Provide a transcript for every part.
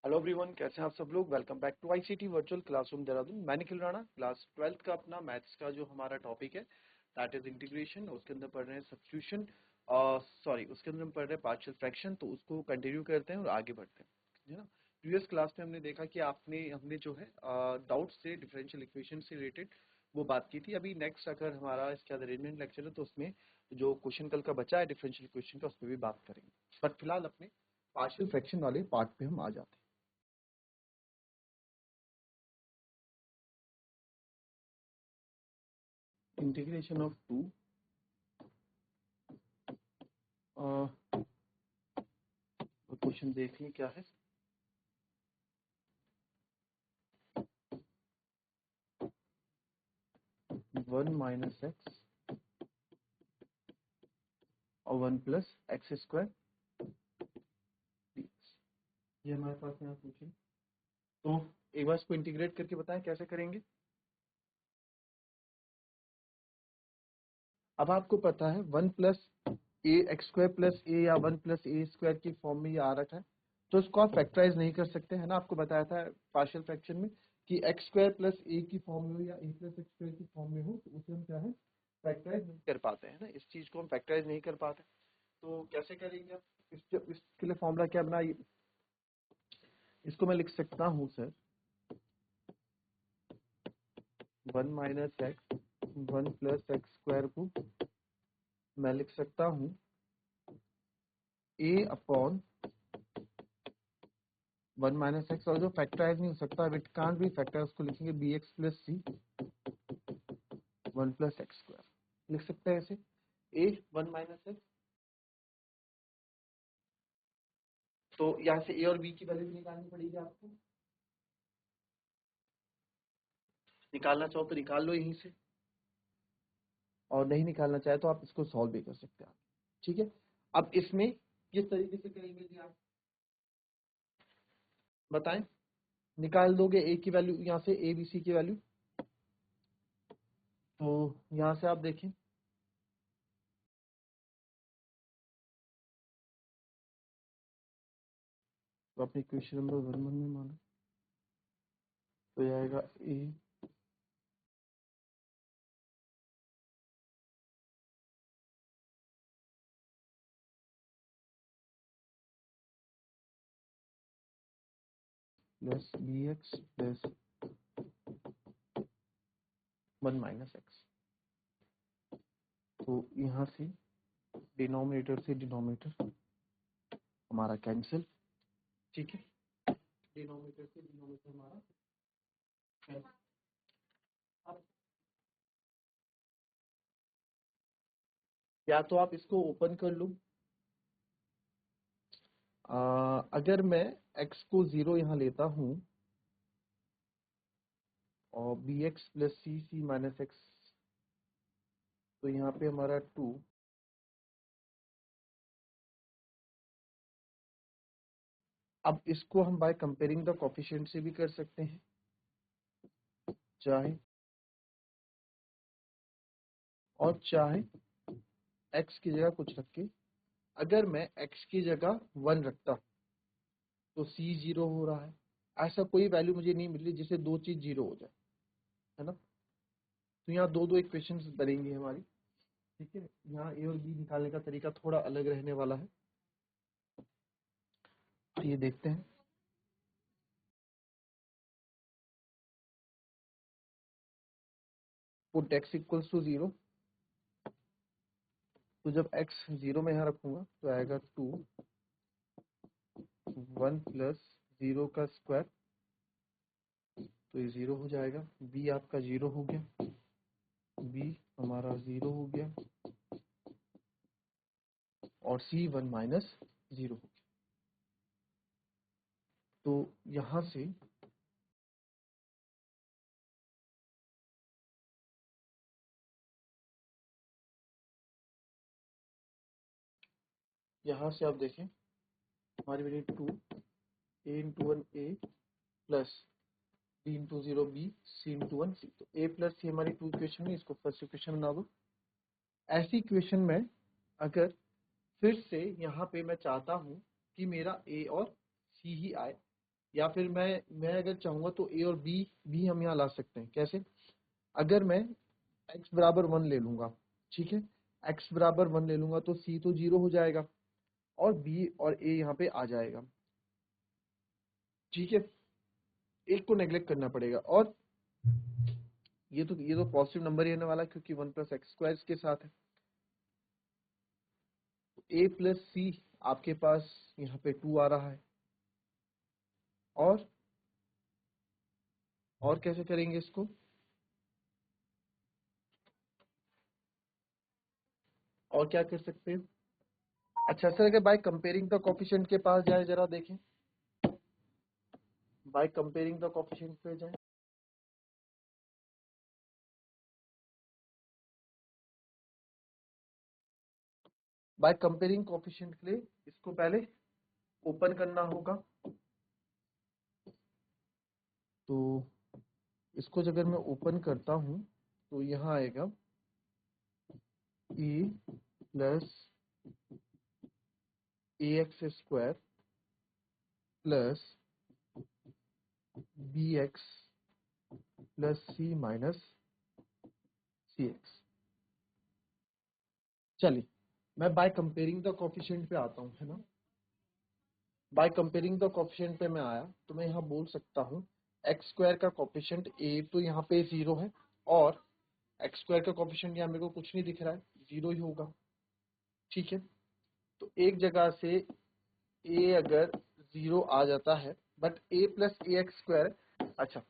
Hello everyone, कैसे हैं आप सब लोग। Welcome back to ICT virtual classroom Dehradun. मैं निखिल राणा, क्लास 12th का अपना मैथ्स का जो हमारा टॉपिक है दैट इज इंटीग्रेशन। उसके अंदर पढ़ रहे हैं सब्स्टिट्यूशन, उसके अंदर हम पढ़ रहे हैं पार्शियल फ्रैक्शन। तो उसको कंटिन्यू करते हैं और आगे बढ़ते हैं, है ना। प्रीवियस क्लास में हमने देखा कि हमने जो है डाउट से डिफरेंशियल इक्वेशन से रिलेटेड वो बात की थी। अभी नेक्स्ट अगर हमारा इसके बाद अरेंजमेंट लेक्चर है तो उसमें जो क्वेश्चन कल का बचा है डिफरेंशियल इक्वेशन का, उस पर भी बात करेंगे। बट फिलहाल अपने पार्शियल फ्रैक्शन वाले पार्ट पे हम आ जाते हैं। इंटीग्रेशन ऑफ टू क्वेश्चन देखिए क्या है। वन माइनस एक्स और वन प्लस एक्स स्क्वायर, ये हमारे पास यहाँ क्वेश्चन। तो एक बार इसको इंटीग्रेट करके बताएं कैसे करेंगे। अब आपको पता है one plus A X square plus ए या वन प्लस ए स्क्वायर की फॉर्म में ये आ रखा है, तो इसको आप फैक्टराइज नहीं कर सकते, है ना। आपको बताया था पार्शियल फ्रैक्शन में कि एक्स स्क्वायर प्लस ए की फॉर्म में हो या ए प्लस एक्स स्क्वायर की फॉर्म में हो, तो उसे हम क्या है फैक्टराइज नहीं कर पाते हैं ना। इस चीज को हम फैक्टराइज नहीं कर पाते, तो कैसे करेंगे आप। इसके लिए फॉर्मूला क्या बनाइए। इसको मैं लिख सकता हूँ sir, one minus x one plus X square को मैं लिख सकता हूँ ए अपॉन वन माइनस एक्स, और जो फैक्टराइज नहीं हो सकता, इट कांट बी फैक्टर, उसको लिखेंगे बी एक्स प्लस सी वन प्लस एक्स स्क्वायर। लिख सकते हैं ऐसे ए वन माइनस एक्स। तो यहाँ से ए और बी की वैल्यू निकालनी पड़ेगी आपको। निकालना चाहो तो निकाल लो यहीं से, और नहीं निकालना चाहे तो आप इसको सॉल्व भी कर सकते हैं। ठीक है, अब इसमें किस तरीके से करेंगे जी आप बताएं। निकाल दोगे ए की वैल्यू, यहाँ से ए बी सी की वैल्यू। तो यहाँ से आप देखें, तो अपने इक्वेशन नंबर वन में मानो, तो ये आएगा A plus B X plus one minus X. तो यहाँ से डिनोमिनेटर से डिनोमिनेटर हमारा कैंसिल। ठीक है, डिनोमिनेटर से डिनोमिनेटर हमारा कैंसिल। अब या तो आप इसको ओपन कर लो, अगर मैं x को 0 यहाँ लेता हूँ और बी एक्स प्लस सी सी माइनस एक्स, तो यहाँ पे हमारा 2। अब इसको हम बाय कंपेयरिंग द कोफिशिएंट से भी कर सकते हैं, चाहे चाहे x की जगह कुछ रख के। अगर मैं x की जगह 1 रखता हूँ तो c 0 हो रहा है। ऐसा कोई वैल्यू मुझे नहीं मिल रही जिससे दो चीज 0 हो जाए, है ना। तो यहाँ दो इक्वेशंस बनेंगी हमारी। ठीक है, यहाँ ए और बी निकालने का तरीका थोड़ा अलग रहने वाला है। ये देखते हैं। पुट x इक्वल्स टू 0, तो जब x 0 में यहाँ रखूंगा तो आएगा 2 1 प्लस 0 का स्क्वायर, तो ये 0 हो जाएगा। b आपका 0 हो गया, b हमारा 0 हो गया, और c 1 माइनस 0 हो गया। तो यहाँ से आप देखें, हमारी value 2 a into 1 a plus b into 0 b c into 1 c। तो a प्लस c हमारी 2 इक्वेशन है, इसको फर्स्ट इक्वेशन बना दो। ऐसी इक्वेशन में अगर फिर से यहाँ पे मैं चाहता हूँ कि मेरा a और c ही आए, या फिर मैं अगर चाहूंगा तो ए और बी भी हम यहाँ ला सकते हैं। कैसे? अगर मैं x बराबर 1 ले लूंगा, ठीक है, x बराबर 1 ले लूंगा तो c तो 0 हो जाएगा और b और a यहाँ पे आ जाएगा, ठीक है। एक को नेग्लेक्ट करना पड़ेगा और ये तो पॉजिटिव नंबर ही रहने वाला क्योंकि 1 प्लस एक्स स्क्वायर के साथ है। a प्लस सी आपके पास यहाँ पे 2 आ रहा है और कैसे करेंगे इसको? और क्या कर सकते हैं? अच्छा सर, अगर बाय कंपेयरिंग द कोफिशिएंट के पास जाए, जरा देखें, बाय कंपेयरिंग द कोफिशिएंट पे जाए। बाय कंपेयरिंग कोफिशिएंट के लिए इसको पहले ओपन करना होगा। तो इसको अगर मैं ओपन करता हूं तो यहाँ आएगा A plus A X square plus B X plus C minus C X. चलिए मैं बाय कंपेयरिंग द कोफिशिएंट पे आता हूँ, है ना। बाय कंपेयरिंग द कोफिशिएंट पे मैं आया तो मैं यहाँ बोल सकता हूँ एक्स स्क्वायर का कोफिशिएंट ए तो यहाँ पे 0 है और एक्स स्क्वायर का कोफिशिएंट यहाँ मेरे को कुछ नहीं दिख रहा है, 0 ही होगा, ठीक है। तो एक जगह से ए अगर 0 आ जाता है but A plus A X square, अच्छा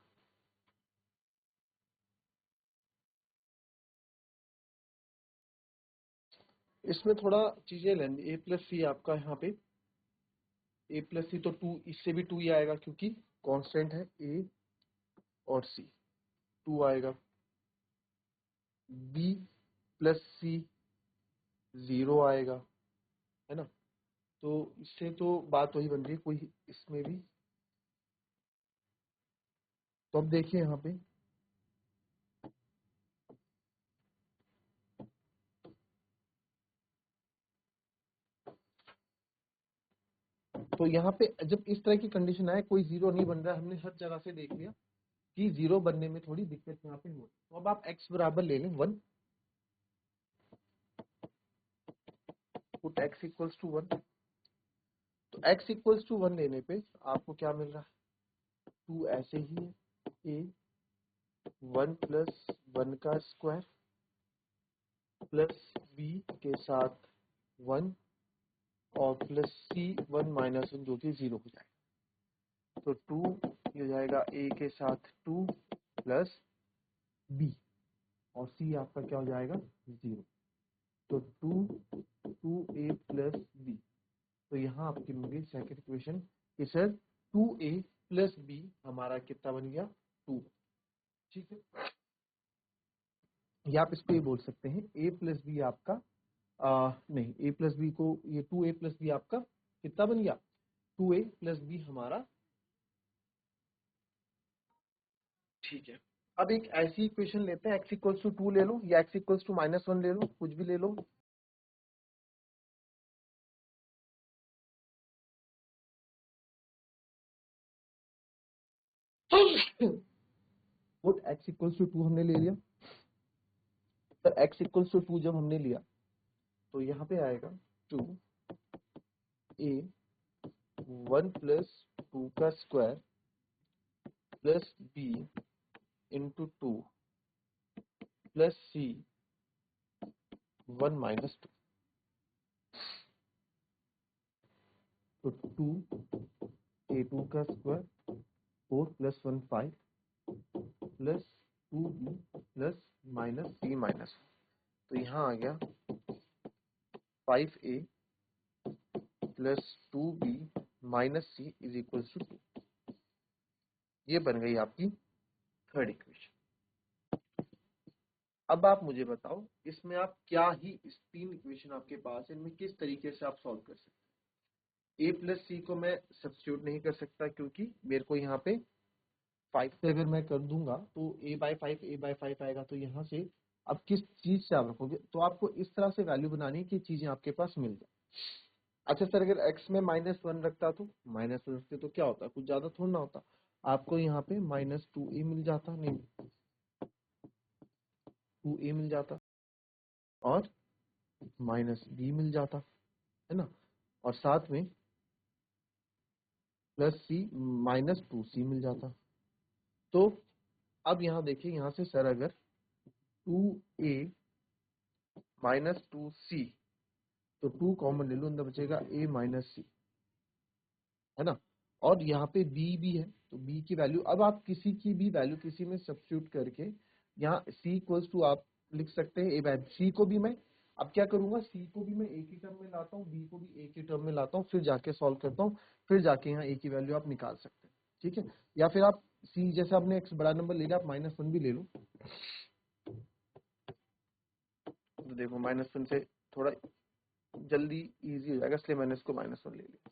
इसमें थोड़ा चीजें लेंगे। ए प्लस सी आपका यहाँ पे ए प्लस सी तो 2, इससे भी 2 ही आएगा क्योंकि कांस्टेंट है ए और सी, 2 आएगा। बी प्लस सी 0 आएगा, है ना। तो इससे तो बात वही बन रही है कोई इसमें भी। तो अब देखिए यहाँ पे तो यहाँ पे जब इस तरह की कंडीशन आए कोई 0 नहीं बन रहा है, हमने हर जगह से देख लिया कि 0 बनने में थोड़ी दिक्कत यहाँ पे हो। तो अब आप x बराबर ले लें 1, पुट x इक्वल्स टू 1। तो x इक्वल्स टू 1 लेने पे आपको क्या मिल रहा है? 2 ऐसे ही है, a 1 प्लस 1 का स्क्वायर प्लस b के साथ 1 और प्लस c 1 माइनस 1 जो कि 0 हो जाएगा। तो 2 हो जाएगा a के साथ 2 प्लस b और c आपका क्या हो जाएगा? 0। तो 2a प्लस b। तो यहाँ आपकी मिल गई सेकेंड इक्वेशन कि सर 2a प्लस b हमारा कितना बन गया? 2, ठीक है। या आप इस पे बोल सकते हैं a प्लस बी आपका नहीं, a प्लस बी को ये 2a प्लस बी आपका कितना बन गया? 2a प्लस बी हमारा, ठीक है। अब एक ऐसी इक्वेशन लेते हैं, x इक्वल्स टू 2 ले लो या x इक्वल्स टू -1 ले लो, कुछ भी ले लो। पुट x इक्वल्स टू 2 हमने ले लिया। तो x इक्वल्स टू 2 जब हमने लिया तो यहाँ पे आएगा 2a 1 प्लस 2 का square plus b into 2 plus c 1 minus 2। तो 2a2 का square 4 plus 1 5 plus 2b plus minus c minus. तो यहाँ आ गया 5a plus 2b minus c is equal to 2। ये बन गई आपकी थर्ड इक्वेशन। अब आप मुझे बताओ इसमें आप क्या ही, इस 3 इक्वेशन आपके पास है, इनमें किस तरीके से आप सॉल्व कर सकते हैं। a प्लस सी को मैं सब्स्टिट्यूट नहीं कर सकता क्योंकि मेरे को यहाँ पे 5 से अगर मैं कर दूंगा तो a/5 आएगा। तो यहाँ से अब किस चीज से आप रखोगे, तो आपको इस तरह से वैल्यू बनानी है कि चीजें आपके पास मिल जाए। अच्छा सर, अगर x में -1 रखता तो -1 रखते तो क्या होता, कुछ ज्यादा थोड़ा ना होता, आपको यहाँ पे -2a मिल जाता, नहीं 2a मिल जाता और -b मिल जाता, है ना, और साथ में +c -2c मिल जाता। तो अब यहाँ देखिए, यहाँ से सर अगर 2a -2c, तो 2 कॉमन ले लो, अंदर बचेगा a -c, है ना, और यहाँ पे b भी है, तो b की वैल्यू, अब आप किसी की भी वैल्यू किसी में सब्स्टिट्यूट करके यहाँ c इक्वल्स टू आप लिख सकते हैं a, c को भी मैं अब क्या करूंगा, c को भी मैं एक ही टर्म में लाता हूँ, b को भी एक ही टर्म में लाता हूँ, फिर जाके सॉल्व करता हूँ, फिर जाके यहाँ a की वैल्यू आप निकाल सकते हैं, ठीक है। या फिर आप c, जैसे आपने x बड़ा नंबर ले लिया, आप -1 भी ले लो, तो देखो -1 से थोड़ा जल्दी इजी हो जाएगा, इसलिए मैंने इसको -1 ले लिया।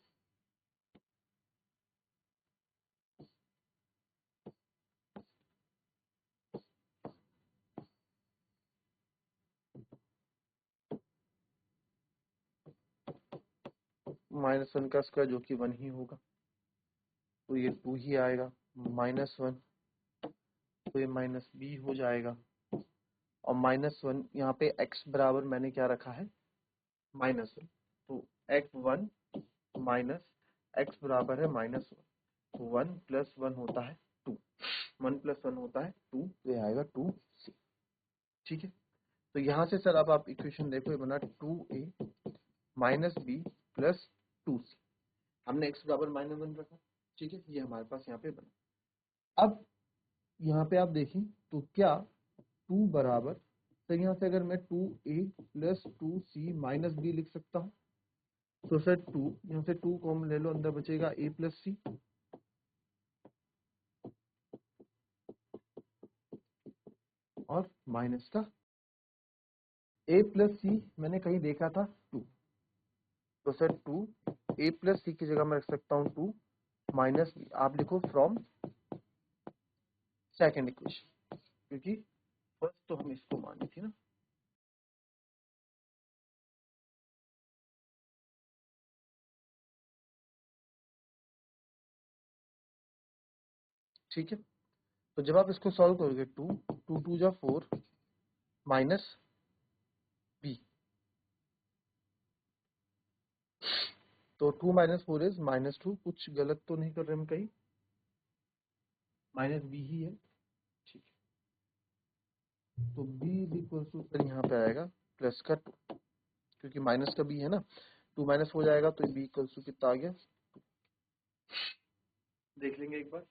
-1 का स्क्वायर जो कि 1 ही होगा, तो ये 2 ही आएगा, -1 तो ये -b हो जाएगा, और -1 यहाँ पे x बराबर मैंने क्या रखा है, -1, तो x1 माइनस x बराबर है -1, तो 1 + 1 होता है 2, 1 + 1 होता है 2, तो ये आएगा 2c, ठीक है। तो यहाँ से सर अब आप इक्वेशन देखो, ये बना 2a -b + 2c, हमने x बराबर -1 रखा, ठीक है, ये हमारे पास यहाँ पे बना। अब यहाँ पे आप देखें तो क्या 2 बराबर, तो यहाँ से अगर मैं 2a + 2c -b लिख सकता हूँ, तो सर 2 यहाँ से 2 कॉमन ले लो, अंदर बचेगा a + c, और माइनस का a + c मैंने कहीं देखा था 2, तो सर 2 a + c की जगह मैं रख सकता हूँ 2 -b, आप लिखो फ्रॉम सेकंड इक्वेशन, क्योंकि फर्स्ट तो हम इसको मानी थी ना। ठीक है, तो जब आप इसको सॉल्व करोगे 2 2 2 जा 4 -b, तो 2 - 4 इज -2, कुछ गलत तो नहीं कर रहे हम कहीं, -b ही है, ठीक है। तो b is equal to sir यहाँ पे आएगा प्लस का 2, क्योंकि माइनस का b है ना, 2 माइनस हो जाएगा, तो b इक्वल टू कितना आ गया, देख लेंगे एक बार।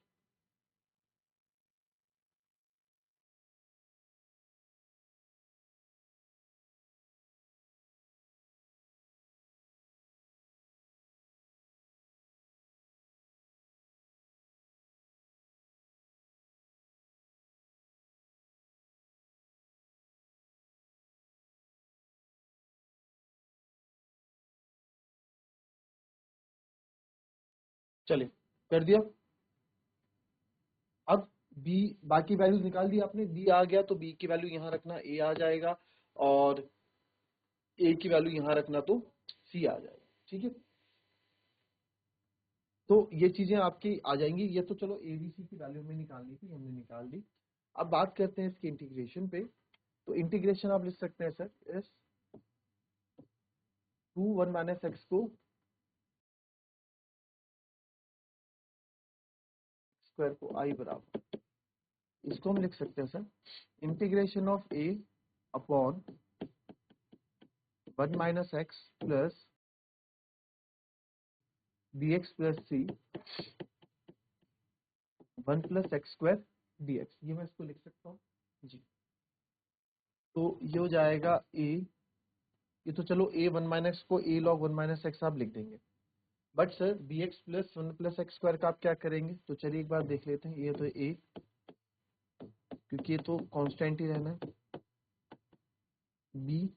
चलिए, कर दिया। अब b, बाकी वैल्यूज निकाल दी आपने, b आ गया तो b की वैल्यू यहाँ रखना, a आ जाएगा, और a की वैल्यू यहाँ रखना तो c आ जाएगा, ठीक है। तो ये चीजें आपकी आ जाएंगी, ये तो चलो abc की वैल्यू हमें निकालनी थी, हमने निकाल दी। अब बात करते हैं इसके इंटीग्रेशन पे, तो इंटीग्रेशन आप लिख सकते हैं सर इस 2 1 - x को स्क्वायर को i बराबर, इसको हम लिख सकते हैं sir integration of a upon 1 - x plus dx plus c 1 + x² dx, ये मैं इसको लिख सकता हूँ जी। तो ये हो जाएगा a, ये तो चलो a 1 - x को a log 1 - x आप लिख देंगे, but sir dx plus 1 + x² का आप क्या करेंगे, तो चलिए एक बार देख लेते हैं। ये तो a, क्योंकि ये तो कांस्टेंट ही रहना है, b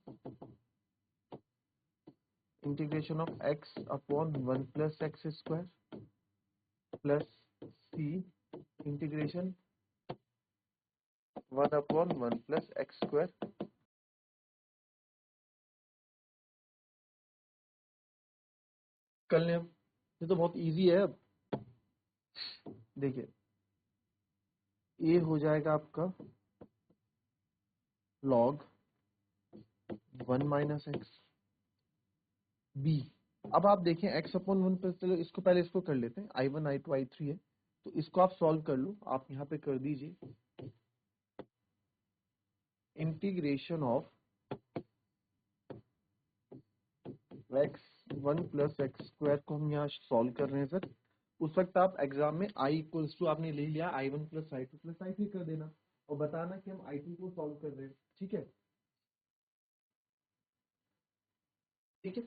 integration of x upon 1 + x² plus c integration 1 upon 1 + x²। कर लें हम, ये तो बहुत इजी है। अब देखिए ए हो जाएगा आपका log 1 माइनस एक्स, बी अब आप देखें x अपॉन 1 प्लस, चलो इसको पहले इसको कर लेते हैं, i1 i2 i3 है, तो इसको आप सॉल्व कर लो। आप यहाँ पे कर दीजिए integration of x1 plus X square को हम यहाँ सॉल्व कर रहे हैं सर। उस वक्त आप एग्जाम में i इक्वल्स टू आपने ले लिया i1 plus i2 plus i3 कर देना और बताना कि हम i2 को सॉल्व कर रहे हैं। ठीक है, ठीक है।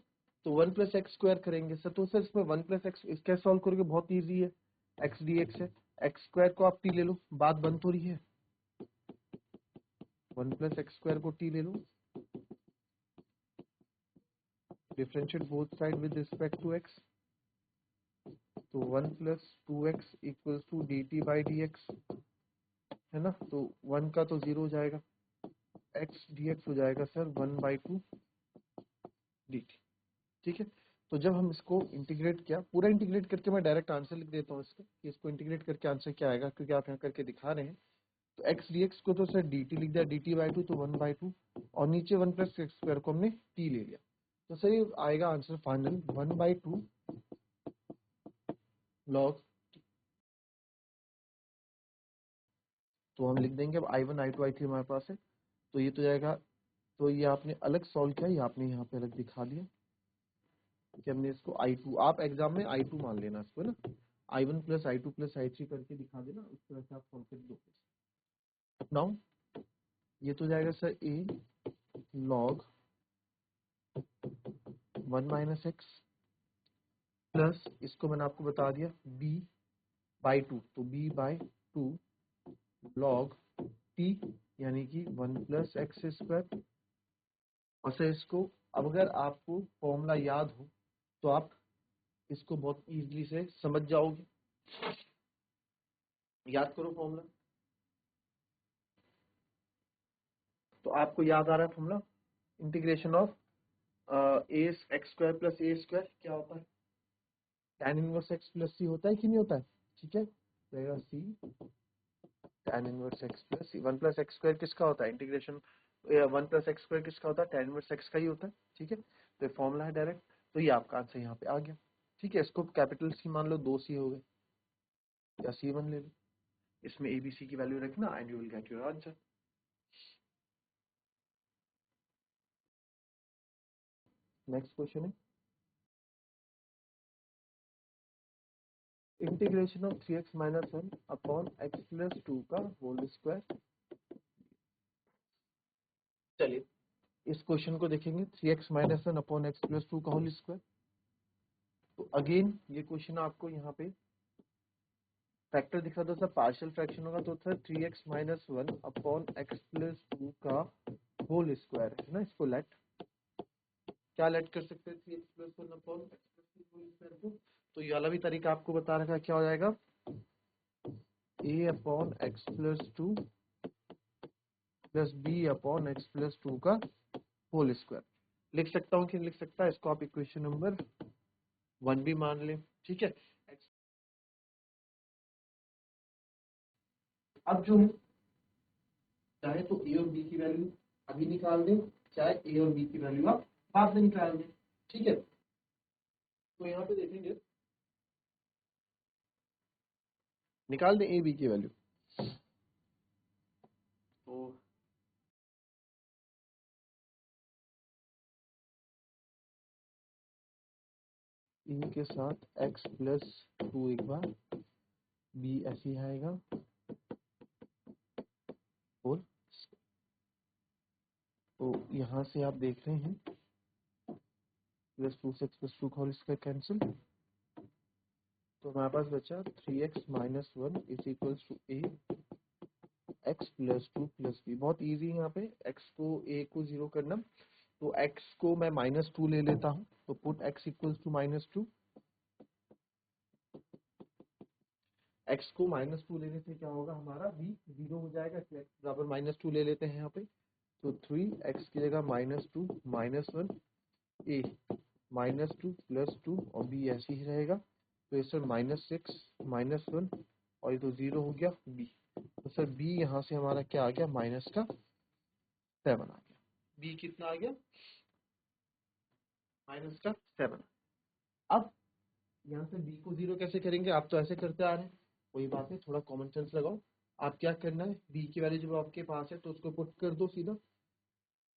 तो 1 प्लस एक्स स्क्वायर करेंगे सर, तो सर इसमें 1 प्लस एक्स इसका सॉल्व करोगे, बहुत इजी है, एक्स डी एक्स है, एक्स स्क्वायर को आप टी ले लो, बात बन तो रही है। 1 प्लस एक्स स्क्वायर को टी ले लो, differentiate both side with respect to X, तो 1 plus 2x equals to D T by D X, है ना। तो 1 का तो 0 हो जाएगा, एक्स डी एक्स हो जाएगा सर 1/2 डी टी। ठीक है, तो जब हम इसको इंटीग्रेट किया, पूरा इंटीग्रेट करके मैं डायरेक्ट आंसर लिख देता हूँ इसका कि इसको इंटीग्रेट करके आंसर क्या आएगा, क्योंकि आप यहाँ करके दिखा रहे हैं। तो एक्स डी एक्स को तो सर डी टी लिख दिया, डी टी बाई टू तो 1/2, और नीचे 1 प्लस एक्स स्क्वायर को हमने टी ले लिया, तो सर ये आएगा आंसर फाइनल 1/2 लॉग। तो हम लिख देंगे, अब i1 i2 i3 हमारे पास है, तो ये तो जाएगा, तो ये आपने अलग सॉल्व किया, ये आपने यहाँ पे अलग दिखा दिया कि हमने इसको i2, आप एग्जाम में i2 मान लेना इसको, है ना, i1 plus i2 plus i3 करके दिखा देना, उस तरह से आप सॉल्व कर दो। नाउ ये तो जाएगा sir a log 1 minus x plus, इसको मैंने आपको बता दिया b/2, तो b/2 log t, यानी कि 1 प्लस एक्स स्क्वायर। और सर इसको, अब अगर आपको फॉर्मूला याद हो तो आप इसको बहुत इजीली से समझ जाओगे। याद करो फॉर्मूला, तो आपको याद आ रहा है formula, integration of A X square plus A square क्या होता है, tan इनवर्स एक्स प्लस सी होता है कि नहीं होता है। ठीक है, रहेगा सी tan इनवर्स एक्स प्लस सी। 1 प्लस एक्स स्क्वायर किसका होता है, इंटीग्रेशन 1 प्लस एक्स स्क्वायर किसका होता है, tan इनवर्स एक्स का ही होता है। ठीक है, तो फॉर्मूला है डायरेक्ट, तो ये आपका आंसर यहाँ पे आ गया। ठीक है, इसको कैपिटल सी मान लो, 2 सी हो गए, या C1 ले लो, इसमें ABC की वैल्यू रखना and you will get your answer. Next question है integration of 3x minus 1 upon x plus 2 का होल स्क्वायर। चलिए इस क्वेश्चन को देखेंगे, 3x minus 1 upon x plus 2 का होल स्क्वायर। तो अगेन ये क्वेश्चन आपको यहाँ पे फैक्टर दिख रहा था सर, पार्शियल फ्रैक्शन होगा, तो sir 3x minus 1 upon x plus 2 का होल स्क्वायर है ना। इसको लेट क्या लेट कर सकते हैं, 3x plus 1 upon x plus 2 whole square को, तो ये वाला भी तरीका आपको बता रखा है, क्या हो जाएगा a upon x plus 2 plus b upon x plus 2 का होल स्क्वायर। लिख सकता हूँ कि नहीं लिख सकता, इसको आप इक्वेशन नंबर 1 भी मान लें। ठीक है, अब जो है चाहे तो ए और बी की वैल्यू अभी निकाल दें, चाहे ए और बी की वैल्यू आप बाद में निकाल दें। ठीक है, तो यहाँ पे देखेंगे, निकाल दें ए बी की वैल्यू, तो ए के साथ एक्स प्लस 2 एक बार, बी ऐसे आएगा, और तो यहाँ से आप देख रहे हैं प्लस 2 से एक्स प्लस 2 का होल स्क्वायर कैंसिल, तो हमारे पास बचा 3x minus 1 is equals to a x plus 2 plus b. बहुत इजी है यहाँ पे x को a को 0 करना, तो x को मैं -2 ले लेता हूँ, तो put x equals to -2, x को -2 लेने से क्या होगा, हमारा b 0 हो जाएगा, इसलिए x बराबर -2 ले लेते हैं यहाँ पे, तो 3x की जगह -2 -1 a -2 +2 और b ऐसे ही रहेगा। तो इस सर -6 -1 और ये तो 0 हो गया b। तो सर b यहाँ से हमारा क्या आ गया, -7 आ गया। b कितना आ गया, -7। अब यहाँ से b को 0 कैसे करेंगे, आप तो ऐसे करते आ रहे हैं, कोई बात नहीं, थोड़ा कॉमन सेंस लगाओ। आप क्या करना है, b की वैल्यू जब आपके पास है तो उसको पुट कर दो सीधा।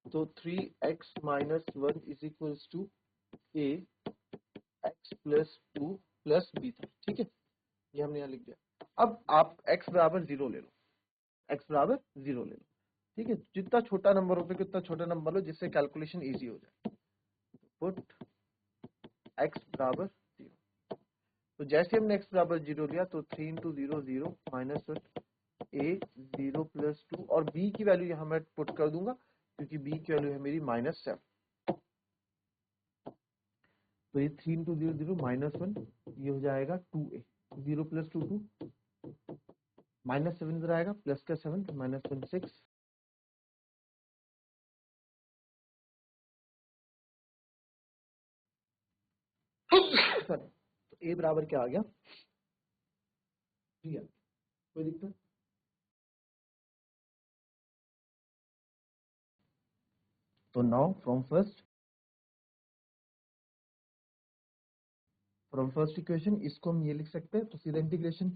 तो 3x - 1 = a x + 2 + b था, ठीक है, ये हमने यहाँ लिख दिया। अब आप x बराबर 0 ले लो, x बराबर 0 ले लो, ठीक है। जितना छोटा नंबर हो सके उतना छोटा नंबर लो, जिससे कैलकुलेशन इजी हो जाए। पुट x बराबर 0। तो जैसे हमने x बराबर 0 लिया तो 3 × 0 0 -1 a 0 + 2 और b की वैल्यू यहाँ मैं पुट कर दूंगा क्योंकि b की वैल्यू है मेरी -7। तो ये 3 × 0 0 -1, ये हो जाएगा 2a, 0 + 2 2, -7 इधर आएगा, प्लस का 7 -1 6। सॉरी, तो a बराबर क्या आ गया, 3 आ गया। कोई दिक्कत? तो नाउ फ्रॉम फर्स्ट इक्वेशन इसको हम ये लिख सकते हैं, तो सीधा इंटीग्रेशन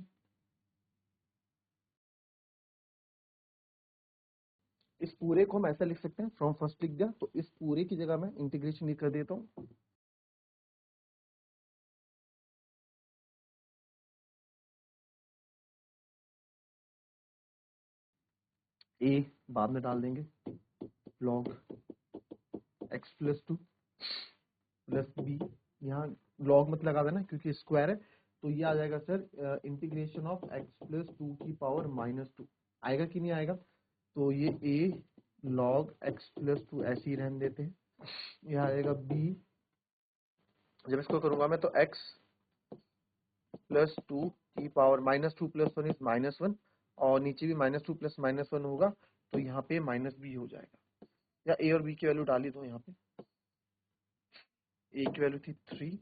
इस पूरे को हम ऐसा लिख सकते हैं, फ्रॉम फर्स्ट लिख दिया तो इस पूरे की जगह मैं इंटीग्रेशन ये कर देता हूँ। a बाद में डाल देंगे, log x + 2 + b, यहाँ log मत लगा देना क्योंकि स्क्वायर है, तो ये आ जाएगा सर इंटीग्रेशन ऑफ x + 2 की पावर -2। आएगा कि नहीं आएगा, तो ये a log x + 2 ऐसे ही रहने देते हैं। यहाँ आएगा b, जब इसको करूंगा मैं तो x + 2 की पावर -2 + 1 इज -1 और नीचे भी -2 + -1 होगा, तो यहाँ पे -b हो जाएगा। या a और b की वैल्यू डाल ही दो, यहाँ पे a की वैल्यू थी 3,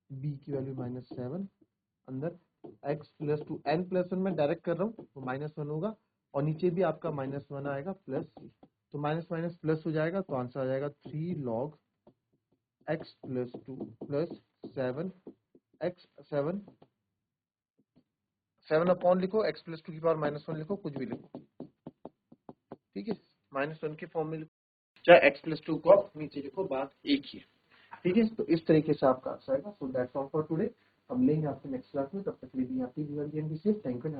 b की वैल्यू -7, अंदर x + 2 n + 1 में डायरेक्ट कर रहा हूँ तो -1 होगा और नीचे भी आपका -1 आएगा प्लस c, तो माइनस माइनस प्लस हो जाएगा, तो आंसर आ जाएगा 3 log x + 2 + 7 x 7 अपॉन लिखो, x + 2 की पावर -1 लिखो, कुछ भी लिखो, ठीक है, -1 के फॉर्म में लिखो, चाहे x + 2 को आप नीचे लिखो, बात एक ही है, ठीक है। तो इस तरीके से आपका आंसर आएगा। So that's all for today, हम लेंगे आपसे नेक्स्ट क्लास में, तब तक के लिए आपकी थैंक यू।